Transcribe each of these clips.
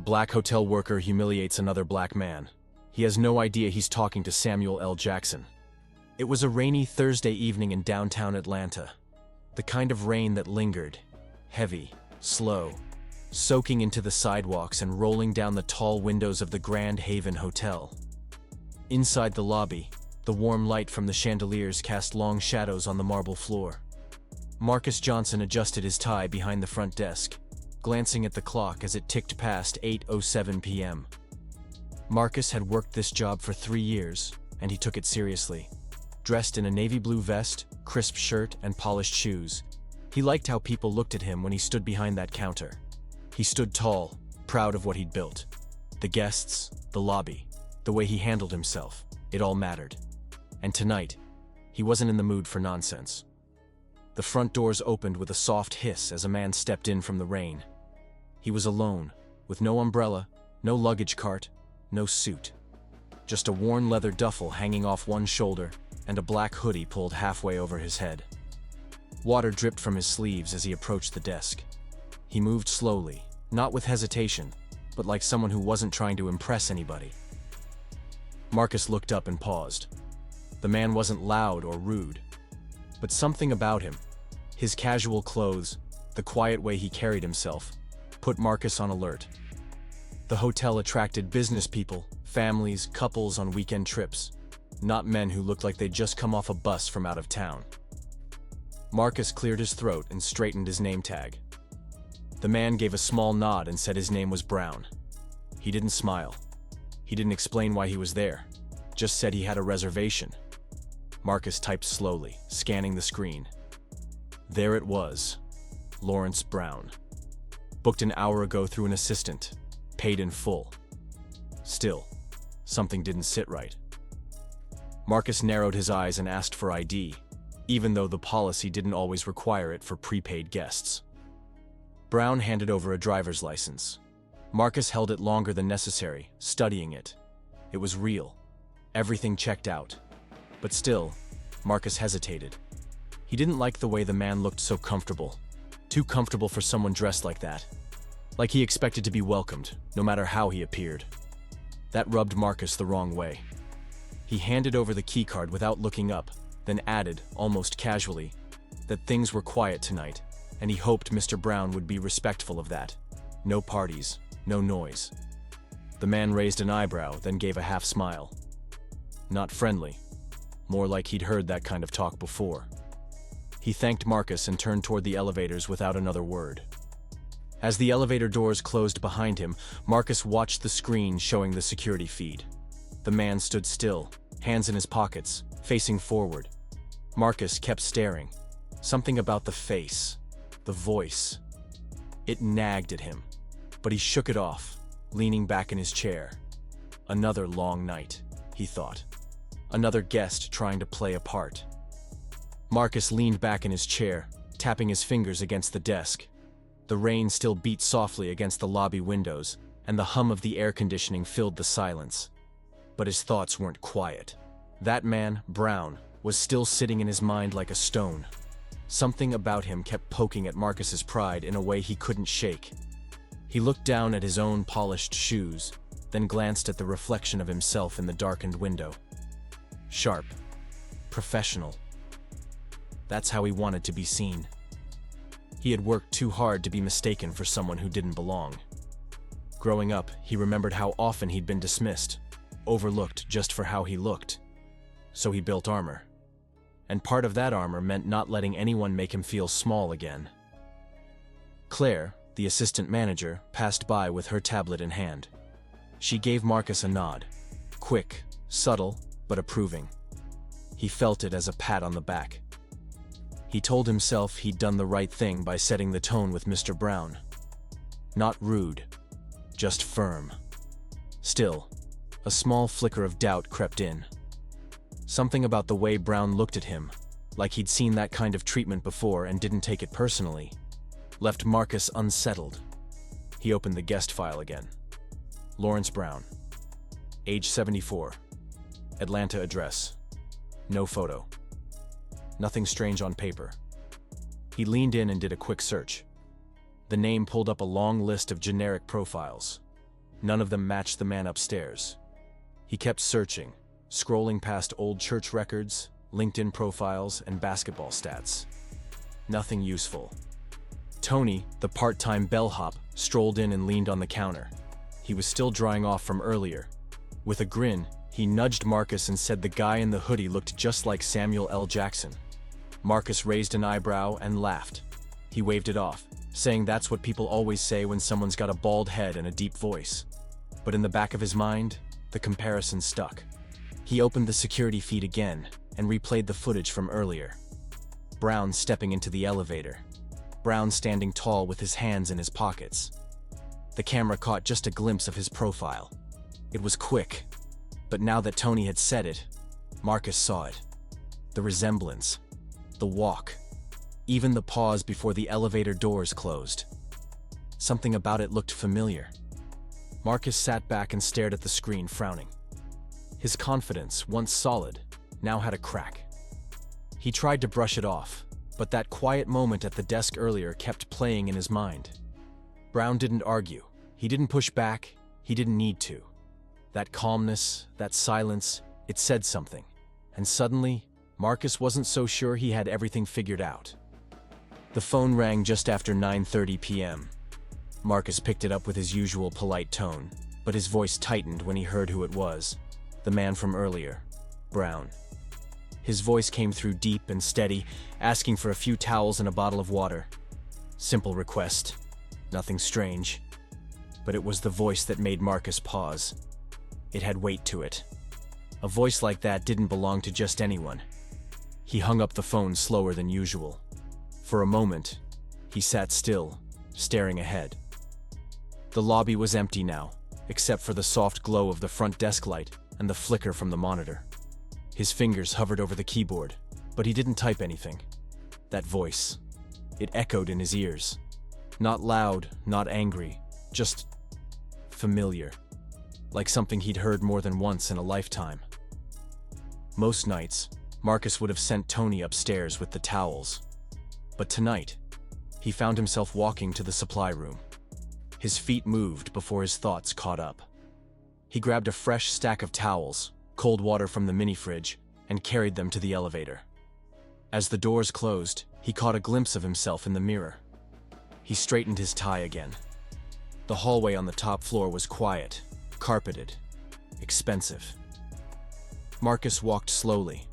Black hotel worker humiliates another black man. He has no idea he's talking to Samuel L. Jackson. It was a rainy Thursday evening in downtown Atlanta. The kind of rain that lingered, heavy, slow, soaking into the sidewalks and rolling down the tall windows of the Grand Haven Hotel. Inside the lobby, the warm light from the chandeliers cast long shadows on the marble floor. Marcus Johnson adjusted his tie behind the front desk, glancing at the clock as it ticked past 8:07 p.m. Marcus had worked this job for 3 years, and he took it seriously. Dressed in a navy blue vest, crisp shirt, and polished shoes, he liked how people looked at him when he stood behind that counter. He stood tall, proud of what he'd built. The guests, the lobby, the way he handled himself, it all mattered. And tonight, he wasn't in the mood for nonsense. The front doors opened with a soft hiss as a man stepped in from the rain. He was alone, with no umbrella, no luggage cart, no suit. Just a worn leather duffel hanging off one shoulder and a black hoodie pulled halfway over his head. Water dripped from his sleeves as he approached the desk. He moved slowly, not with hesitation, but like someone who wasn't trying to impress anybody. Marcus looked up and paused. The man wasn't loud or rude, but something about him, his casual clothes, the quiet way he carried himself, put Marcus on alert. The hotel attracted business people, families, couples on weekend trips, not men who looked like they'd just come off a bus from out of town. Marcus cleared his throat and straightened his name tag. The man gave a small nod and said his name was Brown. He didn't smile. He didn't explain why he was there, just said he had a reservation. Marcus typed slowly, scanning the screen. There it was, Lawrence Brown. Booked an hour ago through an assistant, paid in full. Still, something didn't sit right. Marcus narrowed his eyes and asked for ID, even though the policy didn't always require it for prepaid guests. Brown handed over a driver's license. Marcus held it longer than necessary, studying it. It was real. Everything checked out. But still, Marcus hesitated. He didn't like the way the man looked so comfortable. Too comfortable for someone dressed like that. Like he expected to be welcomed, no matter how he appeared. That rubbed Marcus the wrong way. He handed over the keycard without looking up, then added, almost casually, that things were quiet tonight, and he hoped Mr. Brown would be respectful of that. No parties, no noise. The man raised an eyebrow, then gave a half smile. Not friendly. More like he'd heard that kind of talk before. He thanked Marcus and turned toward the elevators without another word. As the elevator doors closed behind him, Marcus watched the screen showing the security feed. The man stood still, hands in his pockets, facing forward. Marcus kept staring. Something about the face, the voice. It nagged at him, but he shook it off, leaning back in his chair. Another long night, he thought. Another guest trying to play a part. Marcus leaned back in his chair, tapping his fingers against the desk. The rain still beat softly against the lobby windows, and the hum of the air conditioning filled the silence. But his thoughts weren't quiet. That man, Brown, was still sitting in his mind like a stone. Something about him kept poking at Marcus's pride in a way he couldn't shake. He looked down at his own polished shoes, then glanced at the reflection of himself in the darkened window. Sharp. Professional. That's how he wanted to be seen. He had worked too hard to be mistaken for someone who didn't belong. Growing up, he remembered how often he'd been dismissed, overlooked just for how he looked. So he built armor. And part of that armor meant not letting anyone make him feel small again. Claire, the assistant manager, passed by with her tablet in hand. She gave Marcus a nod. Quick, subtle, but approving. He felt it as a pat on the back. He told himself he'd done the right thing by setting the tone with Mr. Brown. Not rude, just firm. Still, a small flicker of doubt crept in. Something about the way Brown looked at him, like he'd seen that kind of treatment before and didn't take it personally, left Marcus unsettled. He opened the guest file again. Lawrence Brown. Age 74. Atlanta address. No photo. Nothing strange on paper. He leaned in and did a quick search. The name pulled up a long list of generic profiles. None of them matched the man upstairs. He kept searching, scrolling past old church records, LinkedIn profiles, and basketball stats. Nothing useful. Tony, the part-time bellhop, strolled in and leaned on the counter. He was still drying off from earlier. With a grin, he nudged Marcus and said the guy in the hoodie looked just like Samuel L. Jackson. Marcus raised an eyebrow and laughed. He waved it off, saying that's what people always say when someone's got a bald head and a deep voice. But in the back of his mind, the comparison stuck. He opened the security feed again and replayed the footage from earlier. Brown stepping into the elevator. Brown standing tall with his hands in his pockets. The camera caught just a glimpse of his profile. It was quick, but now that Tony had said it, Marcus saw it. The resemblance, the walk, even the pause before the elevator doors closed. Something about it looked familiar. Marcus sat back and stared at the screen, frowning. His confidence, once solid, now had a crack. He tried to brush it off, but that quiet moment at the desk earlier kept playing in his mind. Brown didn't argue. He didn't push back. He didn't need to. That calmness, that silence, it said something. And suddenly, Marcus wasn't so sure he had everything figured out. The phone rang just after 9:30 p.m. Marcus picked it up with his usual polite tone, but his voice tightened when he heard who it was. The man from earlier, Brown. His voice came through deep and steady, asking for a few towels and a bottle of water. Simple request, nothing strange. But it was the voice that made Marcus pause. It had weight to it. A voice like that didn't belong to just anyone. He hung up the phone slower than usual. For a moment, he sat still, staring ahead. The lobby was empty now, except for the soft glow of the front desk light and the flicker from the monitor. His fingers hovered over the keyboard, but he didn't type anything. That voice, it echoed in his ears. Not loud, not angry, just familiar. Like something he'd heard more than once in a lifetime. Most nights, Marcus would have sent Tony upstairs with the towels. But tonight, he found himself walking to the supply room. His feet moved before his thoughts caught up. He grabbed a fresh stack of towels, cold water from the mini-fridge, and carried them to the elevator. As the doors closed, he caught a glimpse of himself in the mirror. He straightened his tie again. The hallway on the top floor was quiet, carpeted, expensive. Marcus walked slowly,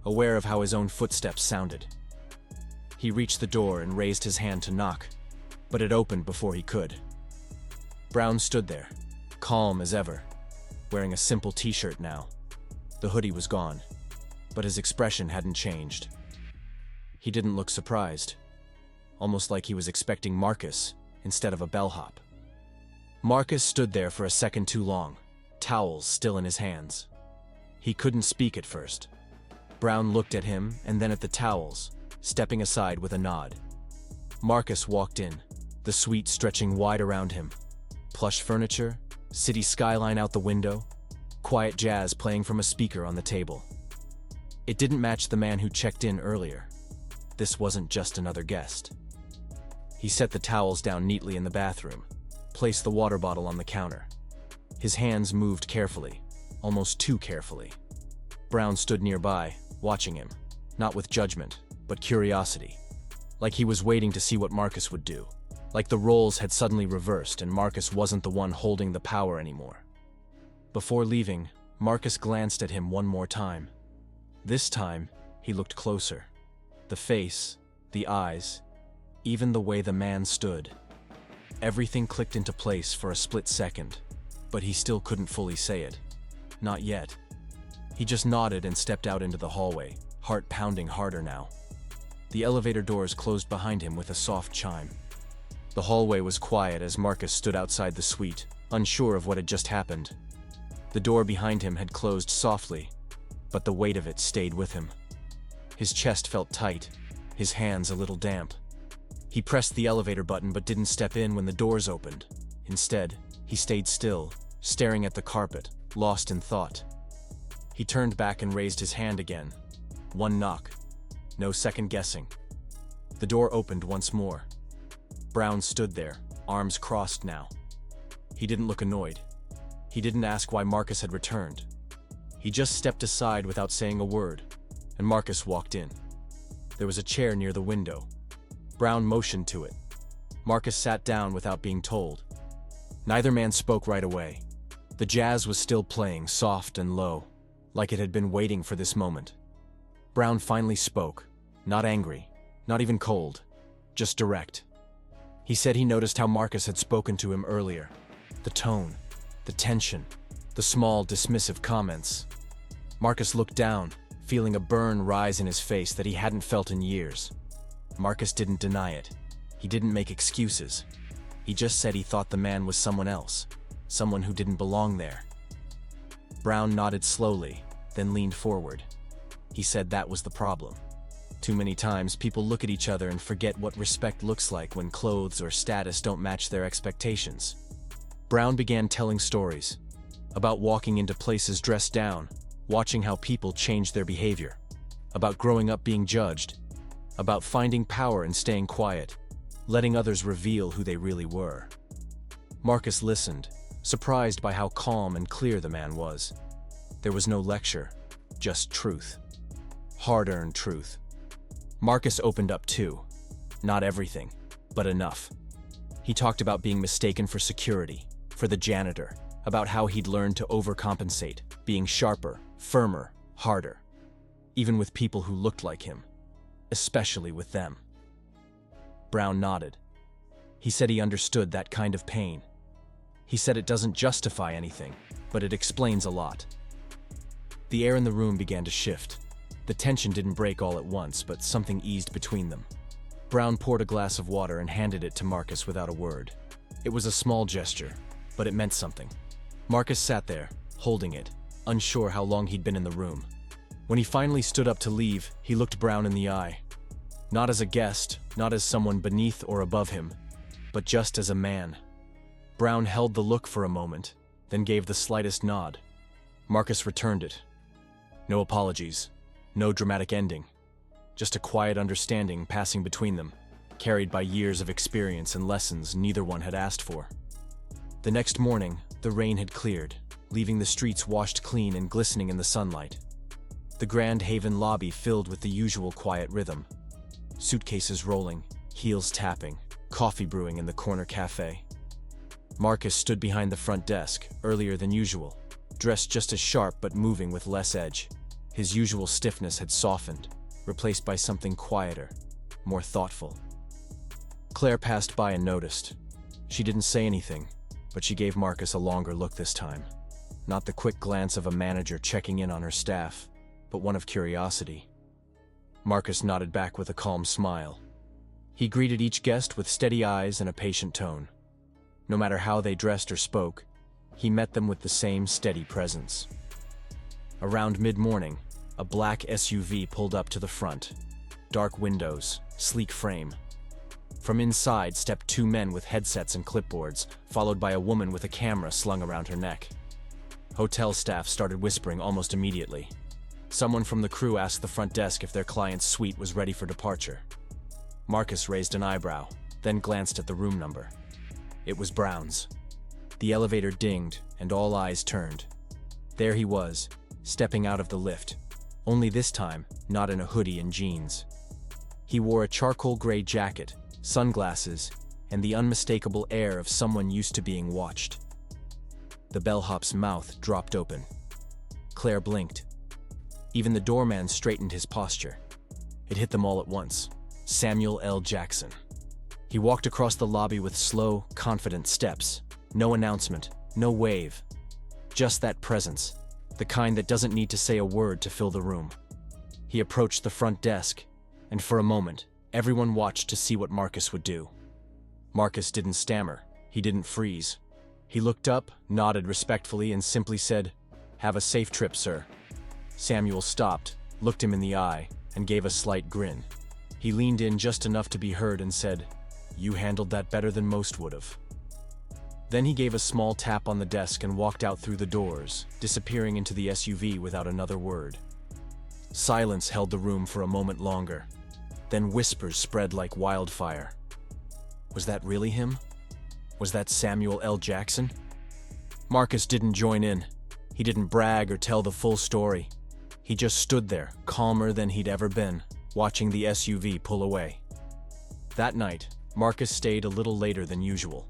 aware of how his own footsteps sounded. He reached the door and raised his hand to knock, but it opened before he could. Brown stood there, calm as ever, wearing a simple t-shirt now. The hoodie was gone, but his expression hadn't changed. He didn't look surprised, almost like he was expecting Marcus instead of a bellhop. Marcus stood there for a second too long, towels still in his hands. He couldn't speak at first. Brown looked at him and then at the towels, stepping aside with a nod. Marcus walked in, the suite stretching wide around him. Plush furniture, city skyline out the window, quiet jazz playing from a speaker on the table. It didn't match the man who checked in earlier. This wasn't just another guest. He set the towels down neatly in the bathroom, placed the water bottle on the counter. His hands moved carefully, almost too carefully. Brown stood nearby, watching him, not with judgment, but curiosity. Like he was waiting to see what Marcus would do. Like the roles had suddenly reversed and Marcus wasn't the one holding the power anymore. Before leaving, Marcus glanced at him one more time. This time, he looked closer. The face, the eyes, even the way the man stood. Everything clicked into place for a split second, but he still couldn't fully say it. Not yet. He just nodded and stepped out into the hallway, heart pounding harder now. The elevator doors closed behind him with a soft chime. The hallway was quiet as Marcus stood outside the suite, unsure of what had just happened. The door behind him had closed softly, but the weight of it stayed with him. His chest felt tight, his hands a little damp. He pressed the elevator button but didn't step in when the doors opened. Instead, he stayed still, staring at the carpet, lost in thought. He turned back and raised his hand again. One knock. No second guessing. The door opened once more. Brown stood there, arms crossed now. He didn't look annoyed. He didn't ask why Marcus had returned. He just stepped aside without saying a word, and Marcus walked in. There was a chair near the window. Brown motioned to it. Marcus sat down without being told. Neither man spoke right away. The jazz was still playing, soft and low, like it had been waiting for this moment. Brown finally spoke, not angry, not even cold, just direct. He said he noticed how Marcus had spoken to him earlier. The tone, the tension, the small, dismissive comments. Marcus looked down, feeling a burn rise in his face that he hadn't felt in years. Marcus didn't deny it. He didn't make excuses. He just said he thought the man was someone else, someone who didn't belong there. Brown nodded slowly, then leaned forward. He said that was the problem. Too many times people look at each other and forget what respect looks like when clothes or status don't match their expectations. Brown began telling stories about walking into places dressed down, watching how people change their behavior, about growing up being judged, about finding power and staying quiet, letting others reveal who they really were. Marcus listened, surprised by how calm and clear the man was. There was no lecture, just truth. Hard-earned truth. Marcus opened up too. Not everything, but enough. He talked about being mistaken for security, for the janitor, about how he'd learned to overcompensate, being sharper, firmer, harder. Even with people who looked like him. Especially with them. Brown nodded. He said he understood that kind of pain. He said it doesn't justify anything, but it explains a lot. The air in the room began to shift. The tension didn't break all at once, but something eased between them. Brown poured a glass of water and handed it to Marcus without a word. It was a small gesture, but it meant something. Marcus sat there, holding it, unsure how long he'd been in the room. When he finally stood up to leave, he looked Brown in the eye. Not as a guest, not as someone beneath or above him, but just as a man. Brown held the look for a moment, then gave the slightest nod. Marcus returned it. No apologies, no dramatic ending. Just a quiet understanding passing between them, carried by years of experience and lessons neither one had asked for. The next morning, the rain had cleared, leaving the streets washed clean and glistening in the sunlight. The Grand Haven lobby filled with the usual quiet rhythm. Suitcases rolling, heels tapping, coffee brewing in the corner cafe. Marcus stood behind the front desk, earlier than usual, dressed just as sharp but moving with less edge. His usual stiffness had softened, replaced by something quieter, more thoughtful. Claire passed by and noticed. She didn't say anything, but she gave Marcus a longer look this time. Not the quick glance of a manager checking in on her staff, but one of curiosity. Marcus nodded back with a calm smile. He greeted each guest with steady eyes and a patient tone. No matter how they dressed or spoke, he met them with the same steady presence. Around mid-morning, a black SUV pulled up to the front. Dark windows, sleek frame. From inside stepped two men with headsets and clipboards, followed by a woman with a camera slung around her neck. Hotel staff started whispering almost immediately. Someone from the crew asked the front desk if their client's suite was ready for departure. Marcus raised an eyebrow, then glanced at the room number. It was Brown's. The elevator dinged, and all eyes turned. There he was, stepping out of the lift, only this time not in a hoodie and jeans. He wore a charcoal gray jacket, sunglasses, and the unmistakable air of someone used to being watched. The bellhop's mouth dropped open. Claire blinked. Even the doorman straightened his posture. It hit them all at once. Samuel L. Jackson. He walked across the lobby with slow, confident steps. No announcement, no wave. Just that presence, the kind that doesn't need to say a word to fill the room. He approached the front desk, and for a moment, everyone watched to see what Marcus would do. Marcus didn't stammer. He didn't freeze. He looked up, nodded respectfully, and simply said, "Have a safe trip, sir." Samuel stopped, looked him in the eye, and gave a slight grin. He leaned in just enough to be heard and said, "You handled that better than most would've." Then he gave a small tap on the desk and walked out through the doors, disappearing into the SUV without another word. Silence held the room for a moment longer. Then whispers spread like wildfire. Was that really him? Was that Samuel L. Jackson? Marcus didn't join in. He didn't brag or tell the full story. He just stood there, calmer than he'd ever been, watching the SUV pull away. That night, Marcus stayed a little later than usual.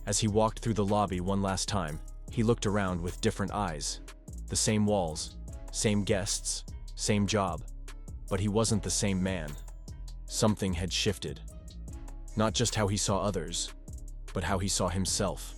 As he walked through the lobby one last time, he looked around with different eyes. The same walls, same guests, same job. But he wasn't the same man. Something had shifted. Not just how he saw others, but how he saw himself.